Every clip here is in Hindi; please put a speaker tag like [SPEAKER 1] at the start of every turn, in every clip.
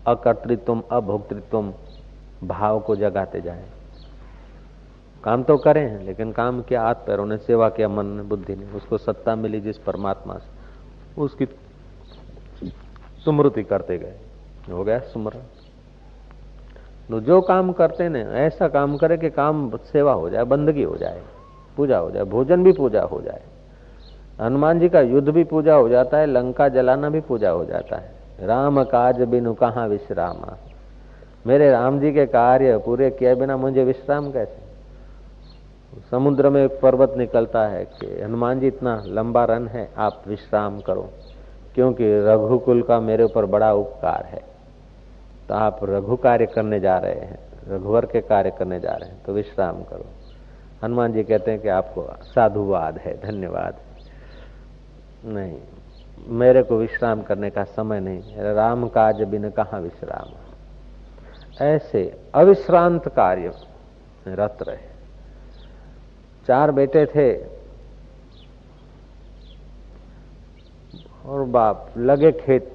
[SPEAKER 1] अकर्तृत्व अभोक्तृत्व भाव को जगाते जाए। काम तो करें हैं, लेकिन काम किया हाथ पैरों ने, सेवा किया मन ने, बुद्धि ने, उसको सत्ता मिली जिस परमात्मा से, उसकी स्मृति करते गए, हो गया स्मरण। तो जो काम करते ने ऐसा काम करे कि काम सेवा हो जाए, बंदगी हो जाए, पूजा हो जाए, भोजन भी पूजा हो जाए। हनुमान जी का युद्ध भी पूजा हो जाता है, लंका जलाना भी पूजा हो जाता है। राम काज बिनु कहाँ विश्रामा, मेरे राम जी के कार्य पूरे किए बिना मुझे विश्राम कैसे। समुद्र में एक पर्वत निकलता है कि हनुमान जी इतना लंबा रन है, आप विश्राम करो, क्योंकि रघुकुल का मेरे ऊपर बड़ा उपकार है। तो आप रघु कार्य करने जा रहे हैं, रघुवर के कार्य करने जा रहे हैं, तो विश्राम करो। हनुमान जी कहते हैं कि आपको साधुवाद है, धन्यवाद, नहीं मेरे को विश्राम करने का समय नहीं, राम काज बिन कहाँ विश्राम। ऐसे अविश्रांत कार्य रत रहे। 4 बेटे थे और बाप लगे खेत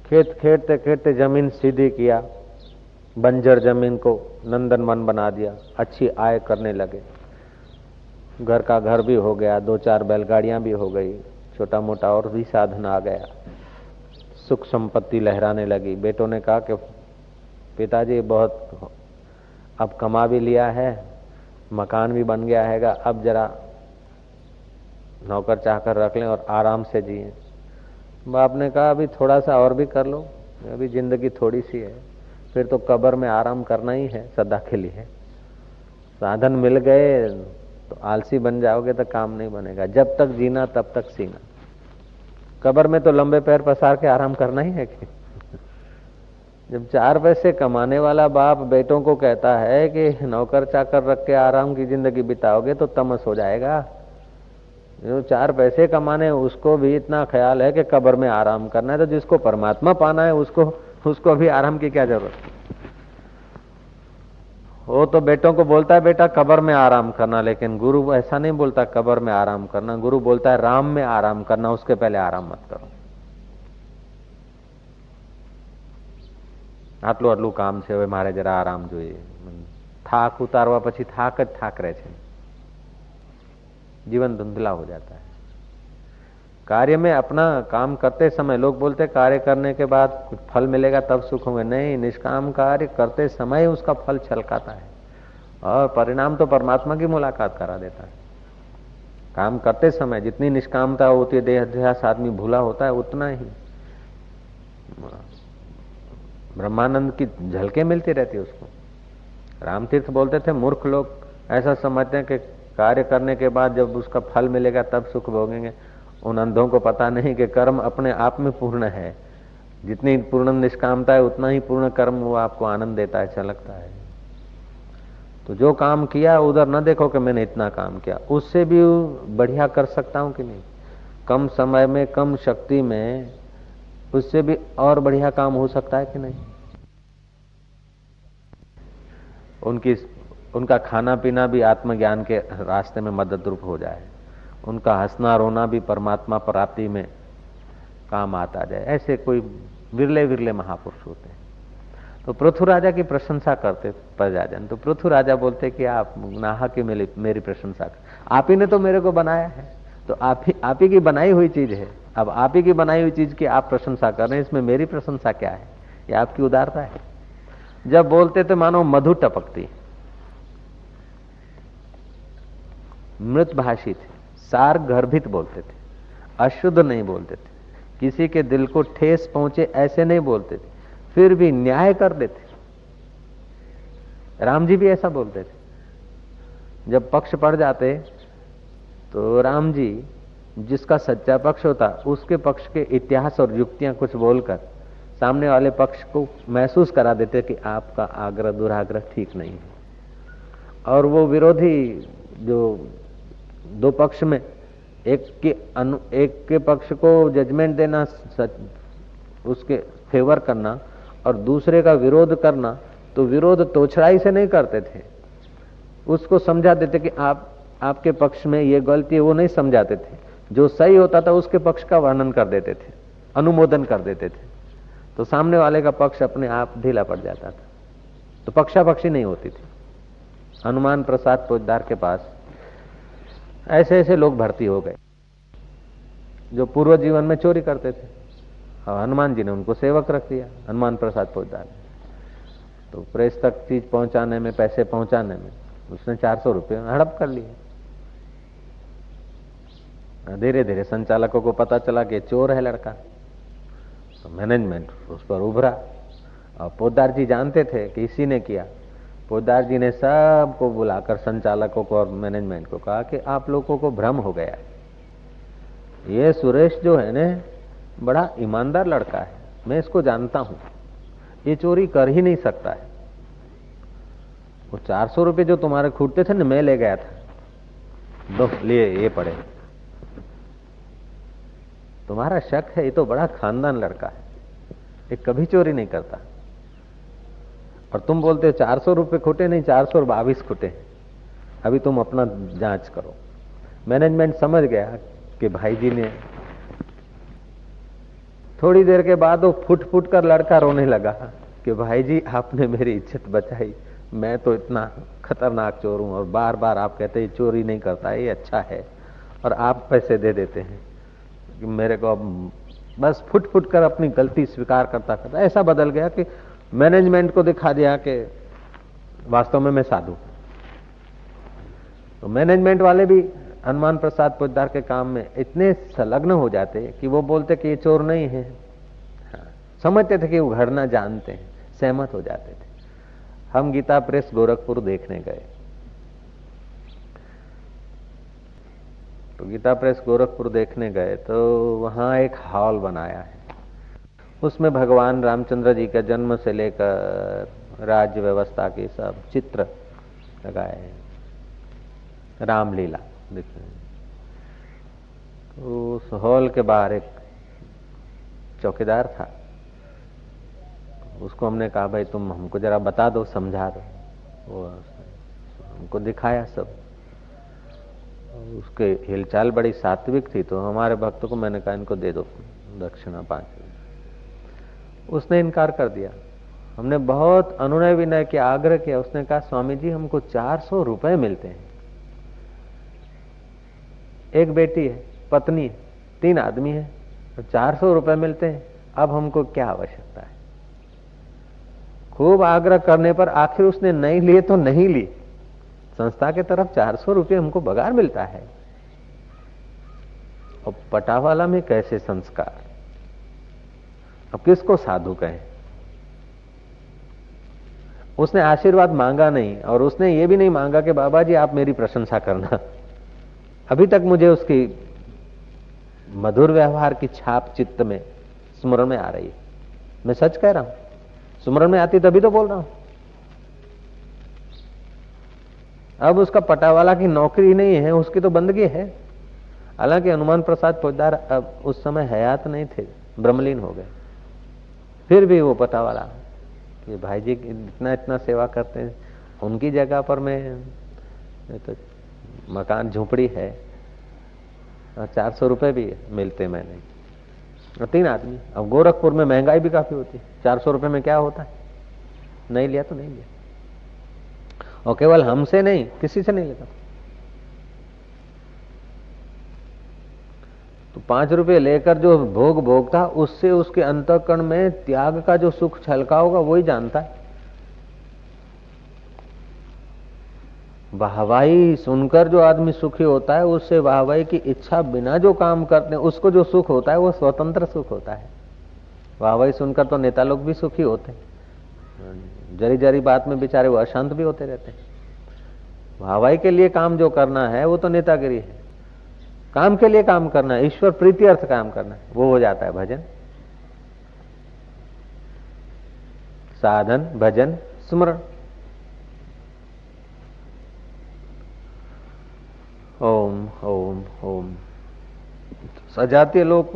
[SPEAKER 1] खेतते खेतते जमीन सीधी किया, बंजर जमीन को नंदनवन बना दिया, अच्छी आय करने लगे। घर का घर भी हो गया, 2-4 बैलगाड़ियां भी हो गई, छोटा मोटा और भी साधन आ गया, सुख संपत्ति लहराने लगी। बेटों ने कहा कि पिताजी बहुत अब कमा भी लिया है, मकान भी बन गया हैगा, अब जरा नौकर चाकर रख लें और आराम से जिए। बाप ने कहा अभी थोड़ा सा और भी कर लो, अभी जिंदगी थोड़ी सी है, फिर तो कब्र में आराम करना ही है सदा के लिए। साधन मिल गए तो आलसी बन जाओगे तो काम नहीं बनेगा। जब तक जीना तब तक सीना, कब्र में तो लंबे पैर पसार के आराम करना ही है कि जब 4 पैसे कमाने वाला बाप बेटों को कहता है कि नौकर चाकर रख के आराम की जिंदगी बिताओगे तो तमस हो जाएगा। जो 4 पैसे कमाने उसको भी इतना ख्याल है कि कब्र में आराम करना है, तो जिसको परमात्मा पाना है उसको भी आराम की क्या जरूरत। वो तो बेटों को बोलता है बेटा कब्र में आराम करना, लेकिन गुरु ऐसा नहीं बोलता कब्र में आराम करना। गुरु बोलता है राम में आराम करना, उसके पहले आराम मत करो। આટલું આટલું કામ છે, હવે મારે જરા આરામ જોઈએ। થાક ઉતારવા પછી થાક જ થાક રહે છે, जीवन धुंधला हो जाता है। कार्य में अपना काम करते समय लोग बोलते कार्य करने के बाद कुछ फल मिलेगा तब सुख होंगे, नहीं, निष्काम कार्य करते समय उसका फल छलकाता है और परिणाम तो परमात्मा की मुलाकात करा देता है। काम करते समय जितनी निष्कामता होती है, देहाध्यास आदमी भूला होता है, उतना ही ब्रह्मानंद की झलकें मिलती रहती है उसको। रामतीर्थ बोलते थे मूर्ख लोग ऐसा समझते हैं कि कार्य करने के बाद जब उसका फल मिलेगा तब सुख भोगेंगे। उन अंधों को पता नहीं कि कर्म अपने आप में पूर्ण है, जितनी पूर्ण निष्कामता है उतना ही पूर्ण कर्म वो आपको आनंद देता है, छलकता है। तो जो काम किया उधर न देखो कि मैंने इतना काम किया, उससे भी बढ़िया कर सकता हूं कि नहीं, कम समय में कम शक्ति में उससे भी और बढ़िया काम हो सकता है कि नहीं। उनका खाना पीना भी आत्मज्ञान के रास्ते में मदद रूप हो जाए, उनका हंसना रोना भी परमात्मा प्राप्ति में काम आता जाए। ऐसे कोई विरले विरले महापुरुष होते हैं। तो पृथु राजा की प्रशंसा करते प्रजाजन, तो पृथु राजा बोलते कि आप नाहक की मेरी प्रशंसा कर, आप ही ने तो मेरे को बनाया है, तो आप ही की बनाई हुई चीज है। अब आप ही की बनाई हुई चीज की आप प्रशंसा कर रहे हैं, इसमें मेरी प्रशंसा क्या है? ये आपकी उदारता है। जब बोलते थे मानो मधु टपकती, मृत भाषी थे, सार गर्भित बोलते थे, अशुद्ध नहीं बोलते थे, किसी के दिल को ठेस पहुंचे ऐसे नहीं बोलते थे, फिर भी न्याय कर देते। राम जी भी ऐसा बोलते थे। जब पक्ष पड़ जाते तो राम जी जिसका सच्चा पक्ष होता उसके पक्ष के इतिहास और युक्तियां कुछ बोलकर सामने वाले पक्ष को महसूस करा देते कि आपका आग्रह दुराग्रह ठीक नहीं है। और वो विरोधी जो दो पक्ष में एक के पक्ष को जजमेंट देना, उसके फेवर करना और दूसरे का विरोध करना, तो विरोध तोछड़ाई से नहीं करते थे, उसको समझा देते कि आपके पक्ष में ये गलती है, वो नहीं समझाते थे। जो सही होता था उसके पक्ष का वर्णन कर देते थे, अनुमोदन कर देते थे। तो सामने वाले का पक्ष अपने आप ढीला पड़ जाता था, तो पक्षापक्षी नहीं होती थी। हनुमान प्रसाद पोद्दार के पास ऐसे ऐसे लोग भर्ती हो गए जो पूर्व जीवन में चोरी करते थे, और हनुमान जी ने उनको सेवक रख दिया, हनुमान प्रसाद पोद्दार। तो प्रेस तक चीज पहुंचाने में, पैसे पहुंचाने में उसने 400 रुपये हड़प कर लिए। धीरे धीरे संचालकों को पता चला कि चोर है लड़का, तो मैनेजमेंट उस पर उभरा, और पोद्दार जी जानते थे कि इसी ने किया। पोद्दार जी ने सबको बुलाकर संचालकों को और मैनेजमेंट को कहा कि आप लोगों को भ्रम हो गया है, ये सुरेश जो है ना बड़ा ईमानदार लड़का है, मैं इसको जानता हूं, ये चोरी कर ही नहीं सकता है। वो 400 रुपये जो तुम्हारे खूटते थे ना, मैं ले गया था, दो लिए ये पड़े। तुम्हारा शक है, ये तो बड़ा खानदान लड़का है, ये कभी चोरी नहीं करता। और तुम बोलते हो 400 रुपये खूटे, नहीं 422 खूटे। अभी तुम अपना जांच करो। मैनेजमेंट समझ गया कि भाई जी ने, थोड़ी देर के बाद वो फुट फुट कर लड़का रोने लगा कि भाई जी आपने मेरी इज्जत बचाई, मैं तो इतना खतरनाक चोर हूं, और बार बार आप कहते हैं चोरी नहीं करता, ये अच्छा है, और आप पैसे दे देते हैं कि मेरे को। अब बस फुट फुट कर अपनी गलती स्वीकार करता करता ऐसा बदल गया कि मैनेजमेंट को दिखा दिया कि वास्तव में मैं साधु। तो मैनेजमेंट वाले भी हनुमान प्रसाद पोद्दार के काम में इतने संलग्न हो जाते कि वो बोलते कि ये चोर नहीं है, हाँ, समझते थे कि वो घड़ना जानते हैं, सहमत हो जाते थे। हम गीता प्रेस गोरखपुर देखने गए, तो गीता प्रेस गोरखपुर देखने गए तो वहां एक हॉल बनाया है, उसमें भगवान रामचंद्र जी के जन्म से लेकर राज्य व्यवस्था के सब चित्र लगाए हैं, रामलीला देखिए। तो उस हॉल के बाहर एक चौकीदार था, उसको हमने कहा भाई तुम हमको जरा बता दो, समझा दो। वो हमको दिखाया सब, उसके हिलचाल बड़ी सात्विक थी, तो हमारे भक्तों को मैंने कहा इनको दे दो दक्षिणा 5। उसने इनकार कर दिया। हमने बहुत अनुनय विनय के आग्रह किया, उसने कहा स्वामी जी हमको 400 रुपए मिलते हैं, एक बेटी है, पत्नी है, 3 आदमी है, और 400 रुपए मिलते हैं, अब हमको क्या आवश्यकता है। खूब आग्रह करने पर आखिर उसने नहीं लिए तो नहीं ली, संस्था के तरफ 400 रुपये हमको बगार मिलता है। और पटावाला में कैसे संस्कार, अब किसको साधु कहें। उसने आशीर्वाद मांगा नहीं, और उसने ये भी नहीं मांगा कि बाबा जी आप मेरी प्रशंसा करना। अभी तक मुझे उसकी मधुर व्यवहार की छाप चित्त में स्मरण में आ रही है, मैं सच कह रहा हूं, स्मरण में आती तभी तो बोल रहा हूं। अब उसका पटावाला की नौकरी नहीं है, उसकी तो बंदगी है। हालांकि हनुमान प्रसाद पोद्दार अब उस समय हयात नहीं थे, ब्रह्मलीन हो गए, फिर भी वो पटावाला कि भाई जी इतना इतना सेवा करते हैं, उनकी जगह पर मैं तो मकान झोपड़ी है, और 400 रुपए भी मिलते मैंने, और 3 आदमी। अब गोरखपुर में महंगाई भी काफी होती है, 400 रुपए में क्या होता है, नहीं लिया तो नहीं लिया। और केवल हमसे नहीं, किसी से नहीं लेता। तो 5 रुपए लेकर जो भोग भोगता, उससे उसके अंतःकरण में त्याग का जो सुख छलका होगा वही जानता है। वाहवाही सुनकर जो आदमी सुखी होता है, उससे वाहवाही की इच्छा बिना जो काम करते हैं उसको जो सुख होता है वो स्वतंत्र सुख होता है। वाहवाही सुनकर तो नेता लोग भी सुखी होते हैं, जरी जरी बात में बेचारे वो अशांत भी होते रहते हैं। वाहवाही के लिए काम जो करना है वो तो नेतागिरी है, काम के लिए काम करना है, ईश्वर प्रीति अर्थ काम करना है, वो हो जाता है भजन, साधन, भजन, स्मरण। ओम ओम ओम। सजातीय लोग,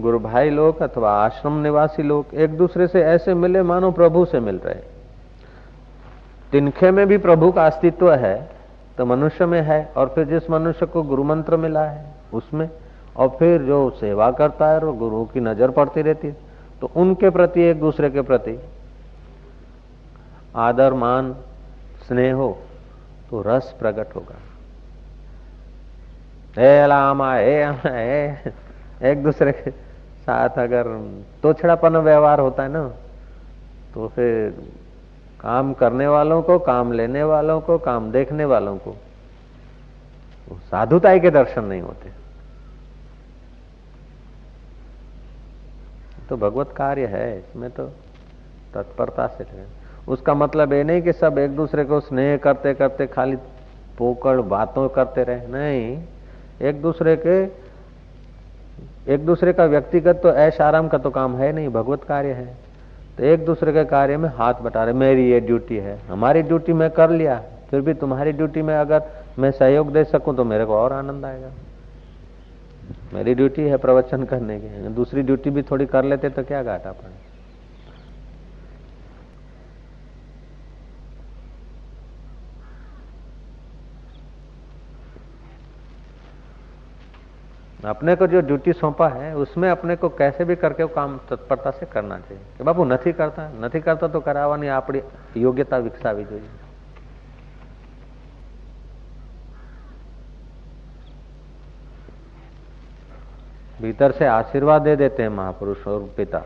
[SPEAKER 1] गुरु भाई लोग अथवा आश्रम निवासी लोग एक दूसरे से ऐसे मिले मानो प्रभु से मिल रहे। तिनखे में भी प्रभु का अस्तित्व है तो मनुष्य में है, और फिर जिस मनुष्य को गुरु मंत्र मिला है उसमें, और फिर जो सेवा करता है और गुरु की नजर पड़ती रहती है तो उनके प्रति, एक दूसरे के प्रति आदर, मान, स्नेह हो तो रस प्रकट होगा। हे लामा, हे एक दूसरे के साथ अगर तोछड़ापन व्यवहार होता है ना, तो फिर काम करने वालों को, काम लेने वालों को, काम देखने वालों को साधुताई के दर्शन नहीं होते। तो भगवत कार्य है, इसमें तो तत्परता से करें। उसका मतलब ये नहीं कि सब एक दूसरे को स्नेह करते करते खाली पोकड़ बातों करते रहे, नहीं। एक दूसरे का व्यक्तिगत तो ऐश आराम का तो काम है नहीं, भगवत कार्य है। तो एक दूसरे के कार्य में हाथ बटा रहे, मेरी ये ड्यूटी है, हमारी ड्यूटी मैं कर लिया, फिर भी तुम्हारी ड्यूटी में अगर मैं सहयोग दे सकूं तो मेरे को और आनंद आएगा। मेरी ड्यूटी है प्रवचन करने की, दूसरी ड्यूटी भी थोड़ी कर लेते तो क्या घाटा पड़े। अपने को जो ड्यूटी सौंपा है उसमें अपने को कैसे भी करके वो काम तत्परता से करना चाहिए। कि बापू નથી करता तो करावવાની આપણી योग्यता विकसावी જોઈએ। भीतर से आशीर्वाद दे देते हैं महापुरुष और पिता,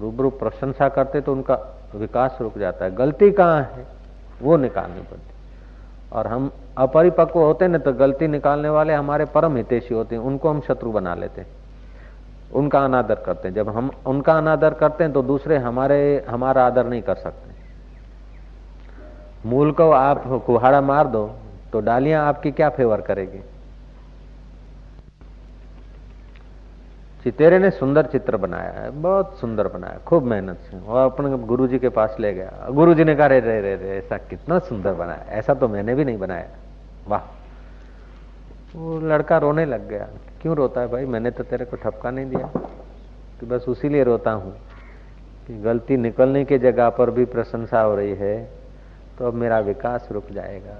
[SPEAKER 1] रूबरू प्रशंसा करते तो उनका विकास रुक जाता है। गलती कहाँ है वो निकालनी पड़ती। और हम अपरिपक्व होते हैं ना, तो गलती निकालने वाले हमारे परम हितैषी होते हैं, उनको हम शत्रु बना लेते हैं, उनका अनादर करते हैं। जब हम उनका अनादर करते हैं तो दूसरे हमारा आदर नहीं कर सकते। मूल को आप कुहाड़ा मार दो तो डालियां आपकी क्या फेवर करेगी। चितेरे ने सुंदर चित्र बनाया है, बहुत सुंदर बनाया, खूब मेहनत से, और अपने गुरुजी के पास ले गया। गुरुजी ने कहा रे रे रे रे ऐसा कितना सुंदर बनाया, ऐसा तो मैंने भी नहीं बनाया, वाह। वो लड़का रोने लग गया। क्यों रोता है भाई, मैंने तो तेरे को ठपका नहीं दिया। कि बस उसी लिए रोता हूं कि गलती निकलने की जगह पर भी प्रशंसा हो रही है तो अब मेरा विकास रुक जाएगा।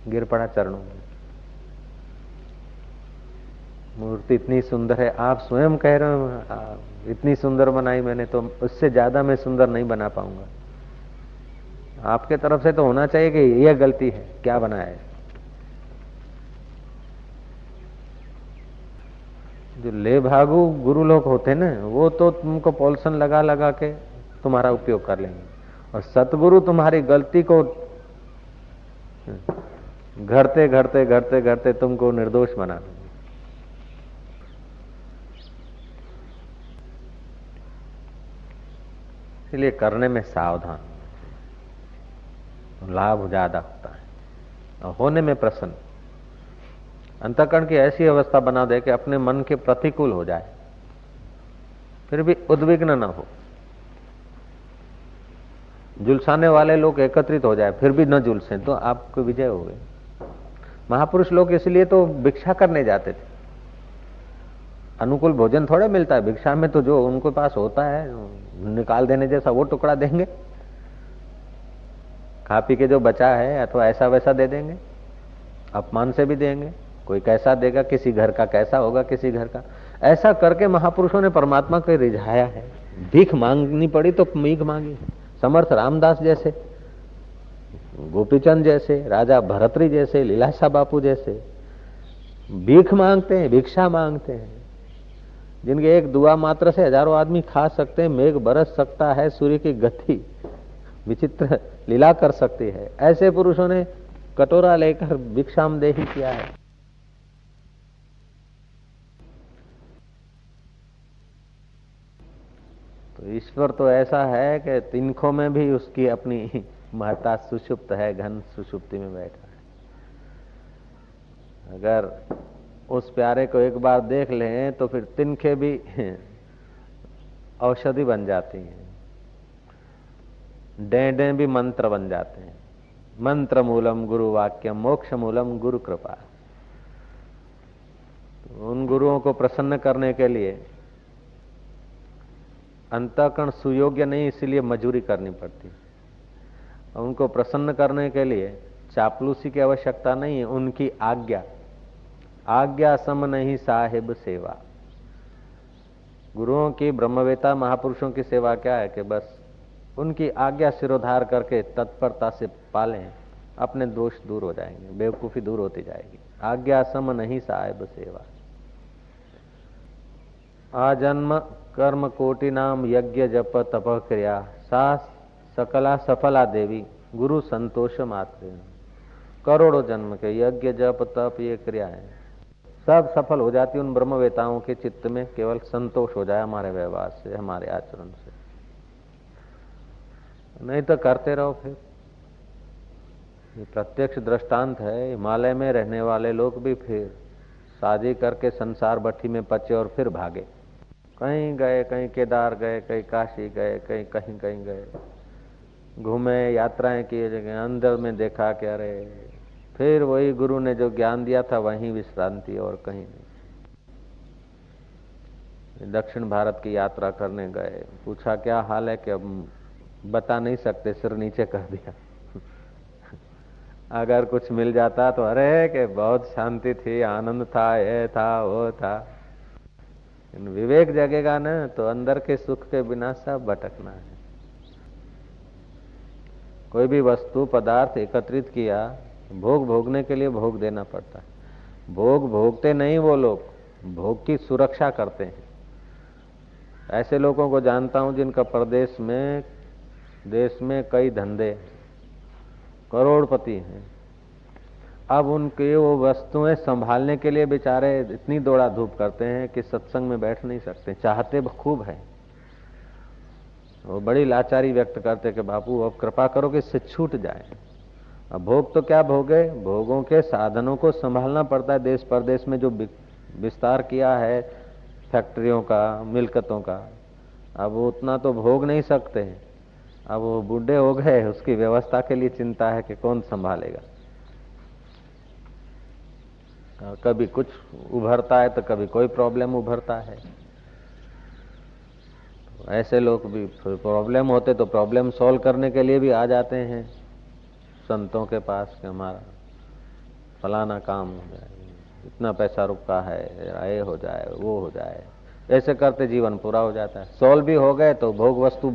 [SPEAKER 1] गिर पड़ा चरणों में। मूर्ति इतनी सुंदर है, आप स्वयं कह रहे हो इतनी सुंदर बनाई मैंने, तो उससे ज्यादा मैं सुंदर नहीं बना पाऊंगा। आपके तरफ से तो होना चाहिए कि यह गलती है, क्या बनाया है। जो ले भागु गुरु लोग होते ना, वो तो तुमको पॉलिशन लगा लगा के तुम्हारा उपयोग कर लेंगे, और सतगुरु तुम्हारी गलती को घड़ते घड़ते घड़ते घड़ते तुमको निर्दोष बना देंगे। इसलिए करने में सावधान, लाभ ज्यादा होता है और होने में प्रसन्न। अंतःकरण की ऐसी अवस्था बना दे कि अपने मन के प्रतिकूल हो जाए, फिर भी उद्विग्न न हो। जुलसाने वाले लोग एकत्रित हो जाए, फिर भी न जुलसे, तो आपको विजय हो गई। महापुरुष लोग इसलिए तो भिक्षा करने जाते थे। अनुकूल भोजन थोड़ा मिलता है भिक्षा में, तो जो उनके पास होता है निकाल देने जैसा वो टुकड़ा देंगे, खा पी के जो बचा है अथवा ऐसा वैसा दे देंगे, अपमान से भी देंगे। कोई कैसा देगा, किसी घर का कैसा होगा, किसी घर का। ऐसा करके महापुरुषों ने परमात्मा को रिझाया है। भीख मांगनी पड़ी तो भीख मांगी। समर्थ रामदास जैसे, गोपीचंद जैसे, राजा भरतरी जैसे, लीलाशाह बापू जैसे भीख मांगते हैं, भिक्षा मांगते हैं, जिनके एक दुआ मात्र से हजारों आदमी खा सकते हैं, मेघ बरस सकता है, सूर्य की गति विचित्र लीला कर सकती है। ऐसे पुरुषों ने कटोरा लेकर भिक्षामदेही किया है। तो ईश्वर तो ऐसा है कि तिनकों में भी उसकी अपनी महत्ता सुषुप्त है, घन सुषुप्ति में बैठा है। अगर उस प्यारे को एक बार देख लें तो फिर तिनके भी औषधि बन जाती हैं, डेंडे भी मंत्र बन जाते हैं। मंत्र मूलम गुरु वाक्यम, मोक्ष मूलम गुरु कृपा। तो उन गुरुओं को प्रसन्न करने के लिए अंतःकरण सुयोग्य नहीं, इसलिए मजूरी करनी पड़ती। उनको प्रसन्न करने के लिए चापलूसी की आवश्यकता नहीं है, उनकी आज्ञा। आज्ञा सम नहीं साहिब सेवा। गुरुओं की, ब्रह्मवेता महापुरुषों की सेवा क्या है कि बस उनकी आज्ञा सिरोधार करके तत्परता से पालें, अपने दोष दूर हो जाएंगे, बेवकूफी दूर होती जाएगी। आज्ञा सम नहीं साहिब सेवा। आजन्म कर्म कोटि नाम यज्ञ जप तप क्रिया सा सकला सफला देवी गुरु संतोष मात्र। करोड़ों जन्म के यज्ञ जप तप ये क्रियाएं सब सफल हो जाती उन ब्रह्मवेताओं के चित्त में, केवल संतोष हो जाए हमारे व्यवहार से, हमारे आचरण से। नहीं तो करते रहो फिर। ये प्रत्यक्ष दृष्टांत है। हिमालय में रहने वाले लोग भी फिर शादी करके संसार भट्टी में पचे और फिर भागे। कहीं गए, कहीं केदार गए, कहीं काशी गए, कहीं कहीं कहीं गए, घूमे, यात्राएं किए, जगह अंदर में देखा कि अरे फिर वही गुरु ने जो ज्ञान दिया था वहीं विश्रांति और कहीं नहीं। दक्षिण भारत की यात्रा करने गए, पूछा क्या हाल है कि अब बता नहीं सकते, सिर नीचे कर दिया। अगर कुछ मिल जाता तो अरे कि बहुत शांति थी, आनंद था, ये था वो था। विवेक जगेगा ना तो अंदर के सुख के बिना सब भटकना है। कोई भी वस्तु पदार्थ एकत्रित किया, भोग भोगने के लिए भोग देना पड़ता है। भोग भोगते नहीं वो लोग, भोग की सुरक्षा करते हैं। ऐसे लोगों को जानता हूं जिनका प्रदेश में, देश में कई धंधे, करोड़पति हैं। अब उनके वो वस्तुएं संभालने के लिए बेचारे इतनी दौड़ा धूप करते हैं कि सत्संग में बैठ नहीं सकते। चाहते खूब है, वो बड़ी लाचारी व्यक्त करते कि बापू अब कृपा करो कि इससे छूट जाए। अब भोग तो क्या भोगे, भोगों के साधनों को संभालना पड़ता है। देश परदेश में जो विस्तार किया है फैक्ट्रियों का, मिलकतों का, अब वो उतना तो भोग नहीं सकते। अब वो बूढ़े हो गए, उसकी व्यवस्था के लिए चिंता है कि कौन संभालेगा। कभी कुछ उभरता है तो कभी कोई प्रॉब्लम उभरता है। तो ऐसे लोग भी प्रॉब्लम होते तो प्रॉब्लम सॉल्व करने के लिए भी आ जाते हैं संतों के पास कि हमारा फलाना काम हो जाए, इतना पैसा रुका है, ये हो जाए, वो हो जाए। ऐसे करते जीवन पूरा हो जाता है। सॉल्व भी हो गए तो भोग वस्तु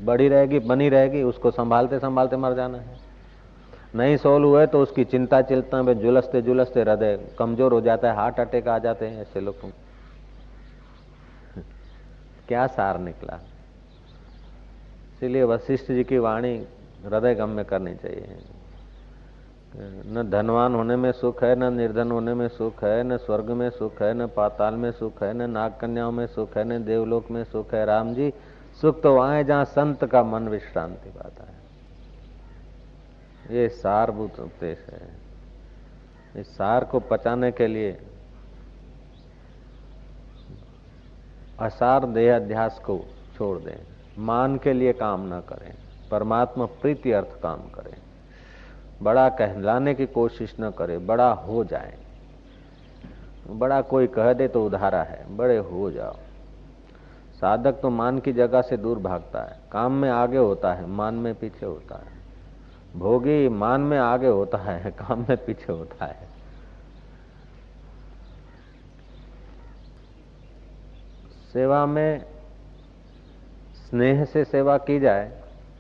[SPEAKER 1] बड़ी रहेगी, बनी रहेगी, उसको संभालते संभालते मर जाना है। नहीं सोल्व हुए तो उसकी चिंता चिंता में झुलसते झुलसते हृदय कमजोर हो जाता है, हार्ट अटैक आ जाते हैं ऐसे लोगों। क्या सार निकला। इसलिए वशिष्ठ जी की वाणी हृदय गम्य करनी चाहिए। न धनवान होने में सुख है, न निर्धन होने में सुख है, न स्वर्ग में सुख है, न पाताल में सुख है, न नाग कन्याओं में सुख है, न देवलोक में सुख है। राम जी, सुख तो वहां है जहां संत का मन विश्रांति पाता है। ये सारभूत उपदेश है। इस सार को पचाने के लिए असार देह अध्यास को छोड़ दें, मान के लिए काम न करें, परमात्मा प्रीति अर्थ काम करें, बड़ा कहलाने की कोशिश न करें, बड़ा हो जाए। बड़ा कोई कह दे तो उधारा है, बड़े हो जाओ। साधक तो मान की जगह से दूर भागता है, काम में आगे होता है, मान में पीछे होता है। भोगी मान में आगे होता है, काम में पीछे होता है। सेवा में स्नेह से सेवा की जाए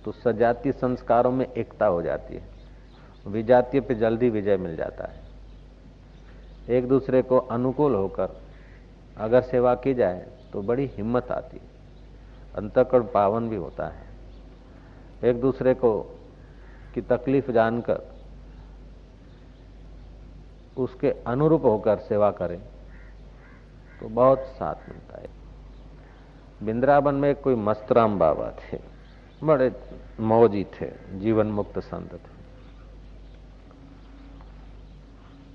[SPEAKER 1] तो सजातीय संस्कारों में एकता हो जाती है, विजातीय पे जल्दी विजय मिल जाता है। एक दूसरे को अनुकूल होकर अगर सेवा की जाए तो बड़ी हिम्मत आती है, अंतःकरण पावन भी होता है। एक दूसरे को की तकलीफ जानकर उसके अनुरूप होकर सेवा करें तो बहुत साथ मिलता है। वृंदावन में कोई मस्तराम बाबा थे, बड़े मौजी थे, जीवन मुक्त संत थे।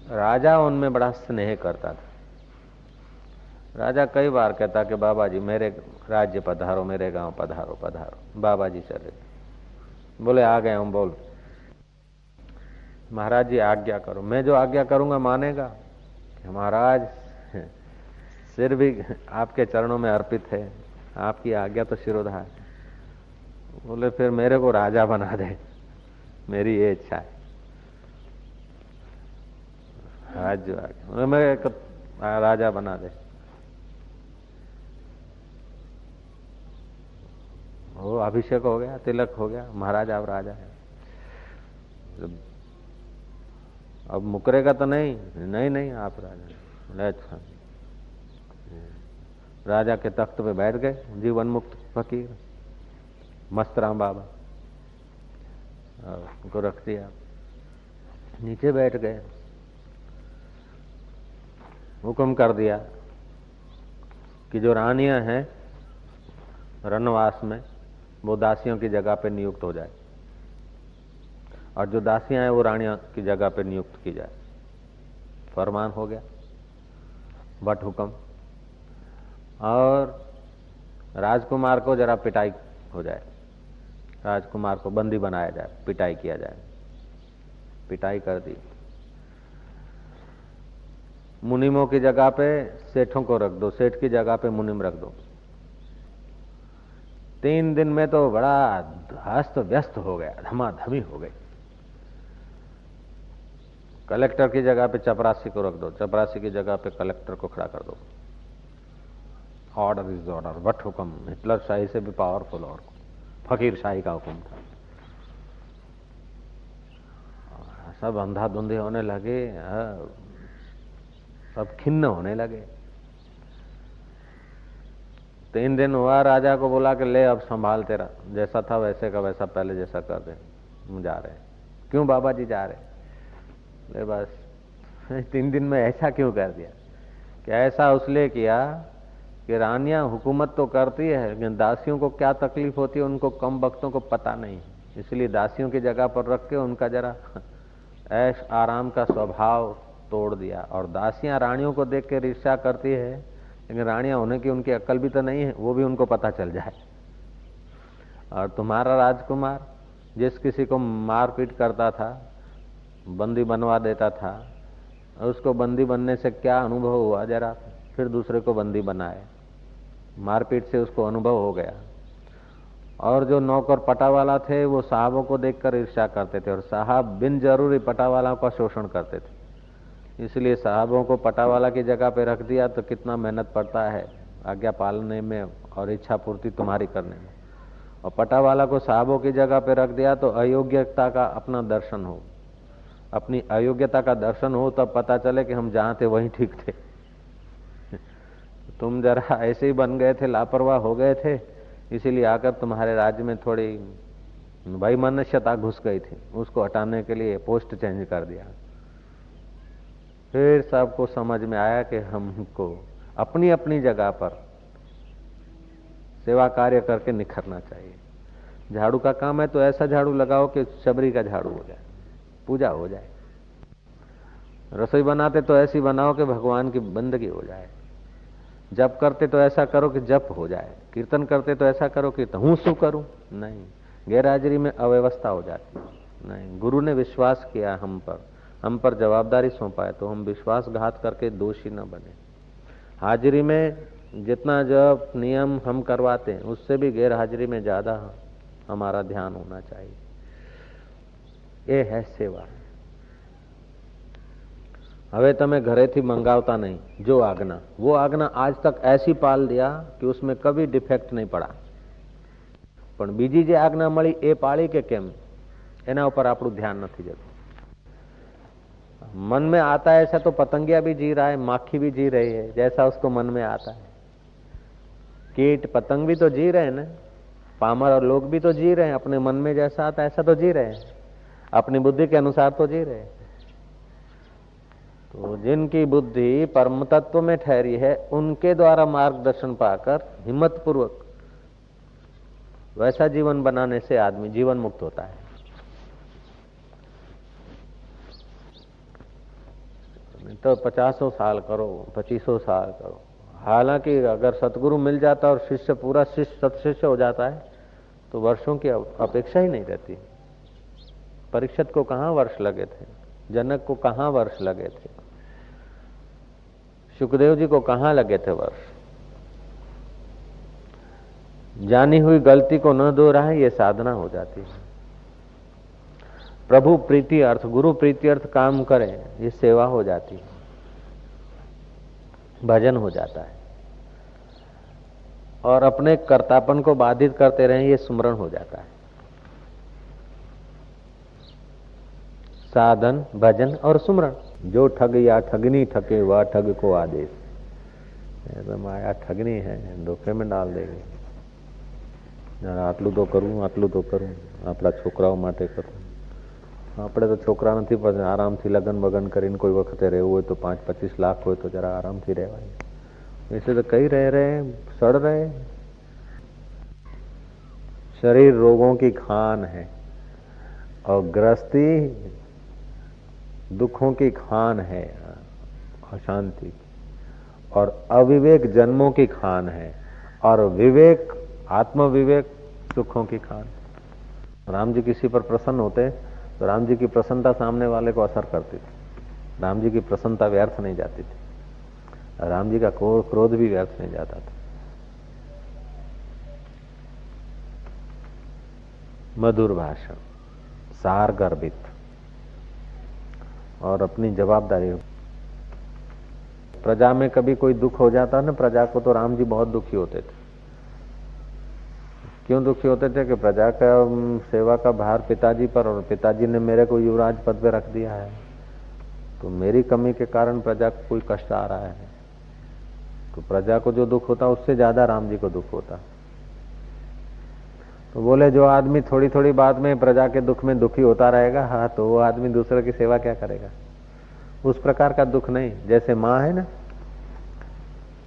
[SPEAKER 1] राजा उनमें बड़ा स्नेह करता था। राजा कई बार कहता कि बाबा जी मेरे राज्य पधारो, मेरे गांव पधारो पधारो। बाबा जी चले, बोले आ गए हूं, बोल। महाराज जी आज्ञा करो। मैं जो आज्ञा करूंगा मानेगा? महाराज सिर भी आपके चरणों में अर्पित है, आपकी आज्ञा तो शिरोधार। बोले फिर मेरे को राजा बना दे, मेरी ये इच्छा है। आज जो आज्ञा, मैं एक राजा बना दे। वो अभिषेक हो गया, तिलक हो गया, महाराज आप राजा है। अब मुकरेगा तो नहीं, नहीं नहीं आप राजा। बोले अच्छा। राजा के तख्त पे बैठ गए जीवन मुक्त फकीर मस्तराम बाबा, उनको रख दिया, नीचे बैठ गए। हुक्म कर दिया कि जो रानियां हैं रनवास में वो दासियों की जगह पे नियुक्त हो जाए, और जो दासियां हैं वो रानियों की जगह पे नियुक्त की जाए। फरमान हो गया, वट हुक्म। और राजकुमार को जरा पिटाई हो जाए, राजकुमार को बंदी बनाया जाए, पिटाई किया जाए। पिटाई कर दी। मुनिमों की जगह पे सेठों को रख दो, सेठ की जगह पे मुनिम रख दो। 3 दिन में तो बड़ा अस्त व्यस्त हो गया, धमाधमी हो गई। कलेक्टर की जगह पे चपरासी को रख दो, चपरासी की जगह पे कलेक्टर को खड़ा कर दो। ऑर्डर इज ऑर्डर, वट हुक्म। हिटलर शाही से भी पावरफुल और फकीर शाही का हुक्म था। सब अंधाधुंधे होने लगे, सब खिन्न होने लगे। 3 दिन हुआ, राजा को बोला कि ले अब संभाल, तेरा जैसा था वैसे का वैसा पहले जैसा कर दे, हम जा रहे हैं। क्यों बाबा जी जा रहे? ले बस 3 दिन में ऐसा क्यों कर दिया? कि ऐसा उसलिए किया कि रानियां हुकूमत तो करती है लेकिन दासियों को क्या तकलीफ होती है उनको कम वक्तों को पता नहीं, इसलिए दासियों की जगह पर रख के उनका जरा ऐश आराम का स्वभाव तोड़ दिया। और दासियां रानियों को देख के ईर्ष्या करती है, लेकिन रानियां होने की उनकी अक्ल भी तो नहीं है, वो भी उनको पता चल जाए। और तुम्हारा राजकुमार जिस किसी को मारपीट करता था, बंदी बनवा देता था, उसको बंदी बनने से क्या अनुभव हुआ, जरा फिर दूसरे को बंदी बनाए। मारपीट से उसको अनुभव हो गया। और जो नौकर पटावाला थे वो साहबों को देखकर ईर्ष्या करते थे, और साहब बिन जरूरी पटावाला का शोषण करते थे। इसलिए साहबों को पटावाला की जगह पे रख दिया तो कितना मेहनत पड़ता है आज्ञा पालने में और इच्छा पूर्ति तुम्हारी करने में। और पटावाला को साहबों की जगह पे रख दिया तो अयोग्यता का अपना दर्शन हो, अपनी अयोग्यता का दर्शन हो, तब पता चले कि हम जहां थे वहीं ठीक थे। तुम जरा ऐसे ही बन गए थे, लापरवाह हो गए थे, इसीलिए आकर तुम्हारे राज्य में थोड़ी वैमनस्यता घुस गई थी, उसको हटाने के लिए पोस्ट चेंज कर दिया। फिर सबको समझ में आया कि हमको अपनी अपनी जगह पर सेवा कार्य करके निखरना चाहिए। झाड़ू का काम है तो ऐसा झाड़ू लगाओ कि शबरी का झाड़ू हो जाए, पूजा हो जाए। रसोई बनाते तो ऐसी बनाओ कि भगवान की बंदगी हो जाए। जप करते तो ऐसा करो कि जप हो जाए। कीर्तन करते तो ऐसा करो कि हूं शू करूं, नहीं, गैरहाजिरी में अव्यवस्था हो जाती। नहीं, गुरु ने विश्वास किया हम पर जवाबदारी सौंपा है, तो हम विश्वासघात करके दोषी न बने। हाजिरी में जितना जप नियम हम करवाते हैं उससे भी गैर हाजिरी में ज्यादा हमारा ध्यान होना चाहिए। ये है सेवा। હવે તમે ઘરેથી મંગાવતા નહીં, जो आज्ञा, वो आज्ञा आज तक ऐसी पाल दिया कि उसमें कभी डिफेक्ट नहीं पड़ा। પણ બીજી જે આજ્ઞા મળી એ પાળી કે કેમ, એના ઉપર આપણું ध्यान નથી જતું। मन में आता है ऐसा तो पतंगिया भी जी रहा है, माखी भी जी रही है जैसा उसको मन में आता है। कीट पतंग भी तो जी रहे हैं ना, पामर और लोग भी तो जी रहे हैं, अपने मन में जैसा आता है ऐसा तो जी रहे हैं, अपनी बुद्धि के अनुसार तो जी रहे हैं। तो जिनकी बुद्धि परम तत्व में ठहरी है उनके द्वारा मार्गदर्शन पाकर हिम्मत पूर्वक वैसा जीवन बनाने से आदमी जीवन मुक्त होता है। तो 50 साल करो, 25 साल करो। हालांकि अगर सतगुरु मिल जाता और शिष्य पूरा सत्शिष्य हो जाता है तो वर्षों की अपेक्षा ही नहीं रहती। परीक्षित को कहाँ वर्ष लगे थे, जनक को कहाँ वर्ष लगे थे, सुखदेव जी को कहाँ लगे थे वर्ष। जानी हुई गलती को न दोहराए, ये साधना हो जाती है। प्रभु प्रीति अर्थ, गुरु प्रीति अर्थ काम करें, ये सेवा हो जाती है, भजन हो जाता है। और अपने कर्तापन को बाधित करते रहे, ये सुमरण हो जाता है। साधन, भजन और सुमरण। जो ठग या ठगनी ठगे वह ठग को आदेश। ऐसा माया ठगनी है, धोखे में डाल देगी। આટલું તો કરું, આટલું તો કરું, આપણા છોકરાઓ માટે કરું. આપણે તો છોકરા નથી, પણ આરામથી લગન બગન કરીને કોઈ વખતે રહેવું હોય તો 5-25 લાખ હોય તો જરા આરામથી રહેવાય. वैसे तो कई रह रहे, सड़ रहे. शरीर रोगों की खान है और गृहस्थी दुखों की खान है, अशांति की. और अविवेक जन्मों की खान है और विवेक, आत्म विवेक सुखों की खान. राम जी किसी पर प्रसन्न होते तो राम जी की प्रसन्नता सामने वाले को असर करती थी. राम जी की प्रसन्नता व्यर्थ नहीं जाती थी. राम जी का क्रोध भी व्यर्थ नहीं जाता था. मधुर भाषण, सार गर्भित और अपनी जवाबदारी. प्रजा में कभी कोई दुख हो जाता ना प्रजा को, तो राम जी बहुत दुखी होते थे. क्यों दुखी होते थे कि प्रजा का सेवा का भार पिताजी पर, और पिताजी ने मेरे को युवराज पद पे रख दिया है, तो मेरी कमी के कारण प्रजा को कोई कष्ट आ रहा है. तो प्रजा को जो दुख होता उससे ज्यादा राम जी को दुख होता. तो बोले जो आदमी थोड़ी थोड़ी बात में प्रजा के दुख में दुखी होता रहेगा, हाँ, तो वो आदमी दूसरे की सेवा क्या करेगा. उस प्रकार का दुख नहीं. जैसे माँ है ना,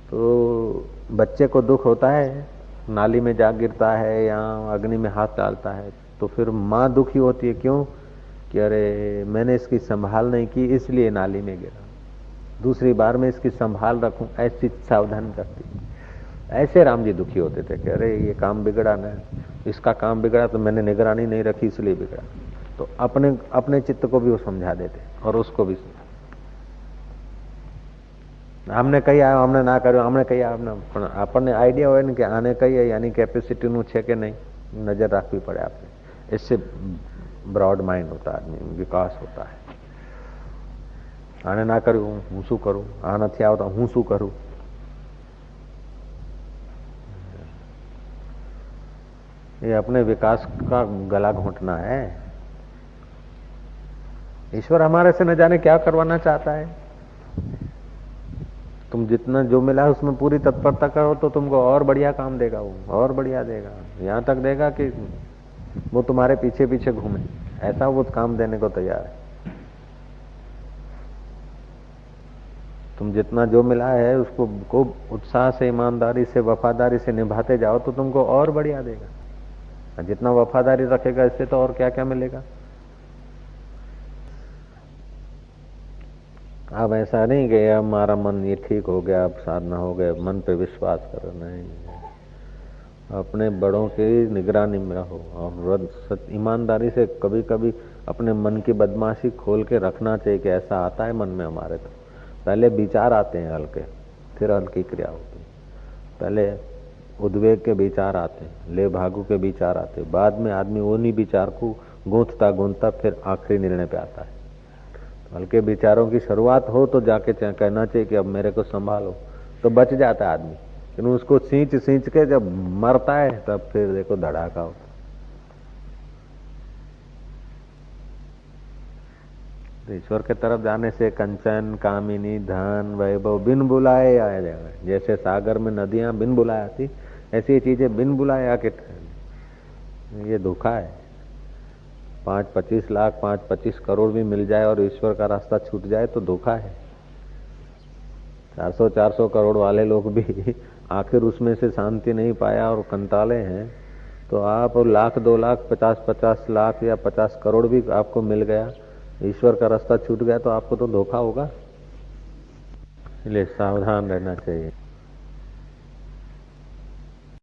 [SPEAKER 1] तो बच्चे को दुख होता है, नाली में जा गिरता है या अग्नि में हाथ डालता है, तो फिर माँ दुखी होती है. क्यों? कि अरे मैंने इसकी संभाल नहीं की इसलिए नाली में गिरा, दूसरी बार में इसकी संभाल रखूं, ऐसी सावधानी करती. ऐसे राम जी दुखी होते थे कि अरे ये काम बिगड़ा ना, इसका काम बिगड़ा तो मैंने निगरानी नहीं रखी इसलिए बिगड़ा. तो अपने अपने चित्त को भी वो समझा देते और उसको भी. हमने કહી આવ્યો, हमने ના કર્યો, हमने કહી આવ્યો, પણ આપણને આઈડિયા હોય ને કે આને કહીએ यानी કેપેસિટીનું છે કે નહીં, નજર રાખવી પડે આપણે. इससे ब्रॉड माइंड होता है आदमी, विकास होता है. आने ना કર્યું હું શું કરું, આ નથી આવતા હું શું કરું. ये अपने विकास का गला घोंटना है. ईश्वर हमारे से न जाने क्या करवाना चाहता है. तुम जितना जो मिला है उसमें पूरी तत्परता करो तो तुमको और बढ़िया काम देगा, वो और बढ़िया देगा. यहाँ तक देगा कि वो तुम्हारे पीछे पीछे घूमे, ऐसा वो काम देने को तैयार है. तुम जितना जो मिला है उसको खूब उत्साह से, ईमानदारी से, वफादारी से निभाते जाओ तो तुमको और बढ़िया देगा. जितना वफादारी रखेगा इससे तो और क्या क्या मिलेगा. अब ऐसा नहीं कि हमारा मन ये ठीक हो गया, अब साधना हो गया, मन पे विश्वास करो. नहीं, अपने बड़ों की निगरानी में रहो और ईमानदारी से कभी कभी अपने मन की बदमाशी खोल के रखना चाहिए कि ऐसा आता है मन में हमारे. तो पहले विचार आते हैं हल्के, फिर हल्की क्रिया होती है. पहले उद्वेग के विचार आते हैं, ले भागु के विचार आते हैं, बाद में आदमी उन्हीं विचार को गूंथता गूंथता फिर आखिरी निर्णय पे आता है. हल्के विचारों की शुरुआत हो तो जाके कहना चाहिए कि अब मेरे को संभालो, तो बच जाता है आदमी. लेकिन उसको सींच सींच के जब मरता है तब फिर देखो धड़ाका होता. ईश्वर के तरफ जाने से कंचन, कामिनी, धन, वैभव बिन बुलाए आ जाएगा. जैसे सागर में नदियां बिन बुलाए आती, ऐसी चीजें बिन बुलाए आके. ये धोखा है. 5-25 लाख, 5-25 करोड़ भी मिल जाए और ईश्वर का रास्ता छूट जाए तो धोखा है. 400-400 करोड़ वाले लोग भी आखिर उसमें से शांति नहीं पाया और कंटाले हैं. तो आप 1,00,000, 2,00,000, 50-50 लाख या 50 करोड़ भी आपको मिल गया, ईश्वर का रास्ता छूट गया तो आपको तो धोखा होगा. इसलिए सावधान रहना चाहिए.